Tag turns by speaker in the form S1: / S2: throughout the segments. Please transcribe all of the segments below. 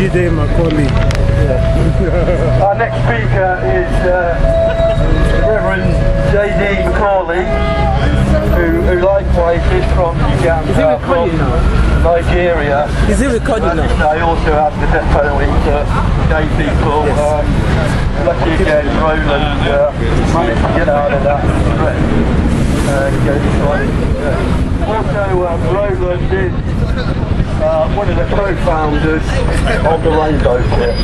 S1: Jide Macaulay.
S2: Yeah. Our next speaker is Reverend Jide Macaulay, who likewise is from Uganda, from Nigeria.
S3: Is it recording now?
S2: They also have the death penalty for gay people. Lucky again, Rowland managed to get out of that threat. Also, Rowland is one of the co-founders of the Rainbow Ship.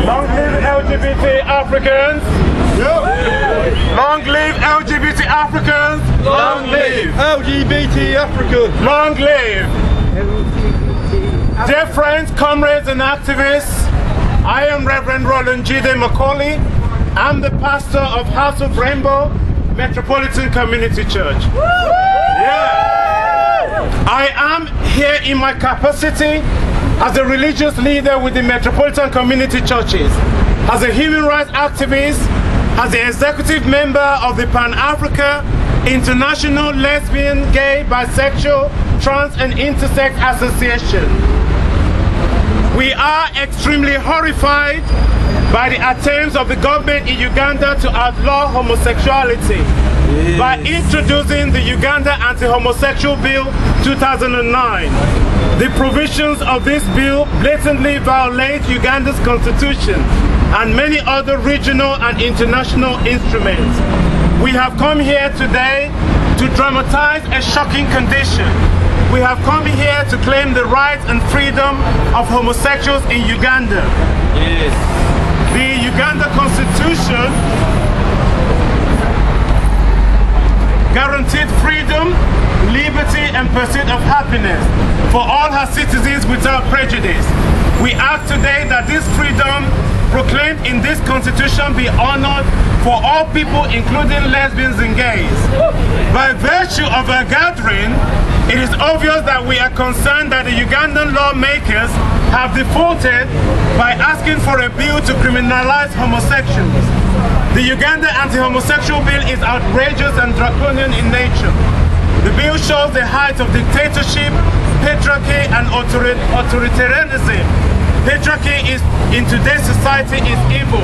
S1: Long live LGBT Africans! Long live LGBT Africans!
S2: Long live LGBT Africans!
S1: Long live! Dear friends, comrades and activists, I am Reverend Rowland Jide Macaulay. I'm the pastor of House of Rainbow Metropolitan Community Church. Yeah. I am here in my capacity as a religious leader with the Metropolitan Community Churches, as a human rights activist, as the executive member of the Pan-Africa International Lesbian, Gay, Bisexual, Trans and Intersex Association. We are extremely horrified by the attempts of the government in Uganda to outlaw homosexuality by introducing the Uganda Anti-Homosexual Bill 2009. The provisions of this bill blatantly violate Uganda's constitution and many other regional and international instruments. We have come here today to dramatize a shocking condition. We have come here to claim the rights and freedom of homosexuals in Uganda.
S3: Yes.
S1: The Uganda Constitution guaranteed freedom, liberty and pursuit of happiness for all her citizens without prejudice. We ask today that this freedom proclaimed in this constitution be honored for all people, including lesbians and gays. By virtue of our gathering, it is obvious that we are concerned that the Ugandan lawmakers have defaulted by asking for a bill to criminalize homosexuals. The Uganda Anti-Homosexual Bill is outrageous and draconian in nature. The bill shows the height of dictatorship, patriarchy and authoritarianism. Patriarchy in today's society is evil.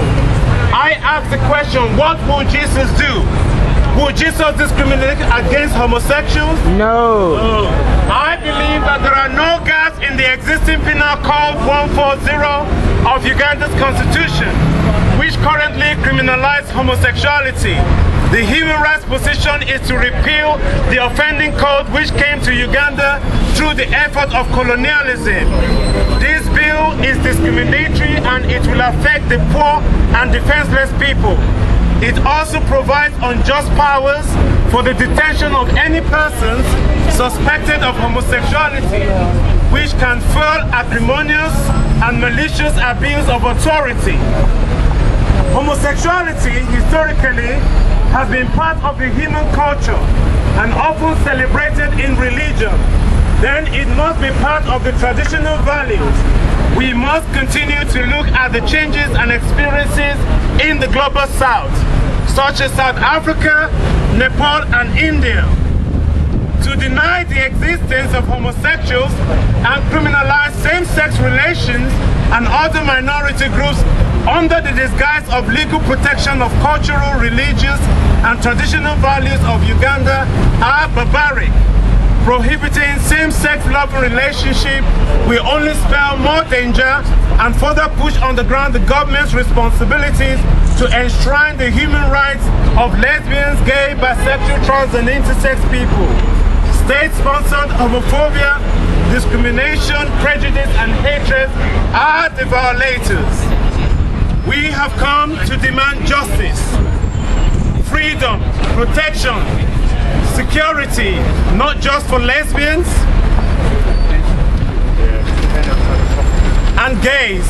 S1: I ask the question, what will Jesus do? Will Jesus discriminate against homosexuals?
S3: No.
S1: I believe that there are no gaps in the existing penal code 140 of Uganda's constitution, which currently criminalizes homosexuality. The human rights position is to repeal the offending code which came to Uganda through the effort of colonialism. This bill is discriminatory and it will affect the poor and defenseless people. It also provides unjust powers for the detention of any persons suspected of homosexuality, which can fuel acrimonious and malicious abuse of authority. Homosexuality historically has been part of the human culture and often celebrated in religion. Then it must be part of the traditional values. We must continue to look at the changes and experiences in the global south, such as South Africa, Nepal and India. To deny the existence of homosexuals and criminalize same-sex relations and other minority groups under the disguise of legal protection of cultural, religious and traditional values of Uganda are barbaric. Prohibiting same-sex love relationship will only spell more danger and further push on the ground the government's responsibilities to enshrine the human rights of lesbians, gay, bisexual, trans and intersex people. State-sponsored homophobia, discrimination, prejudice and hatred are the violators. We have come to demand justice, freedom, protection, security, not just for lesbians and gays,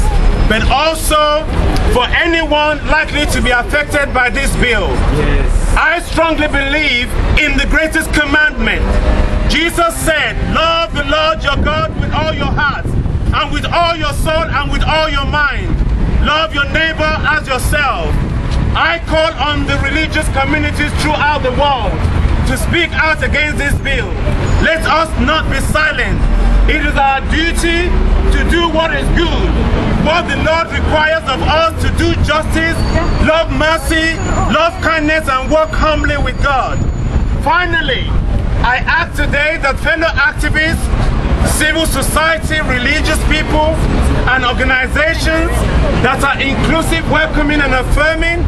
S1: but also for anyone likely to be affected by this bill. Yes. I strongly believe in the greatest commandment. Jesus said, love the Lord your God with all your heart, and with all your soul, and with all your mind. Love your neighbor as yourself. I call on the religious communities throughout the world to speak out against this bill. Let us not be silent. It is our duty to do what is good, what the Lord requires of us to do justice, love mercy, love kindness, and work humbly with God. Finally, I ask today that fellow activists, civil society, religious people, and organizations that are inclusive, welcoming, and affirming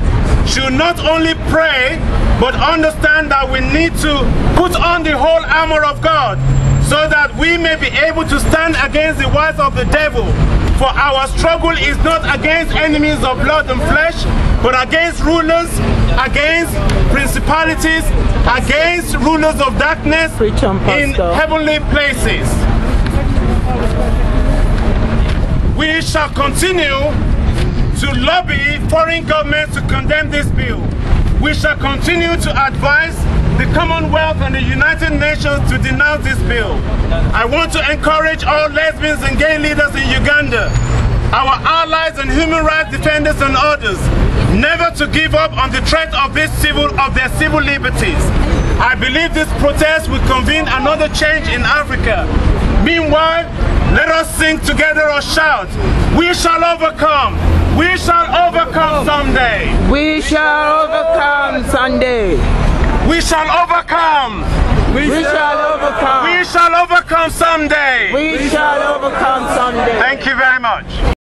S1: should not only pray, but understand that we need to put on the whole armor of God so that we may be able to stand against the wiles of the devil. For our struggle is not against enemies of blood and flesh, but against rulers, against principalities, against rulers of darkness in heavenly places. We shall continue to lobby foreign governments to condemn this bill. We shall continue to advise the Commonwealth and the United Nations to denounce this bill. I want to encourage all lesbians and gay leaders in Uganda, our allies and human rights defenders and others, never to give up on the threat of their civil liberties. I believe this protest will convene another change in Africa. Meanwhile, let us sing together or shout, we shall overcome. We shall overcome someday.
S3: We shall overcome someday.
S1: We shall overcome.
S3: We shall overcome.
S1: We shall overcome someday.
S3: We shall overcome someday.
S1: Thank you very much.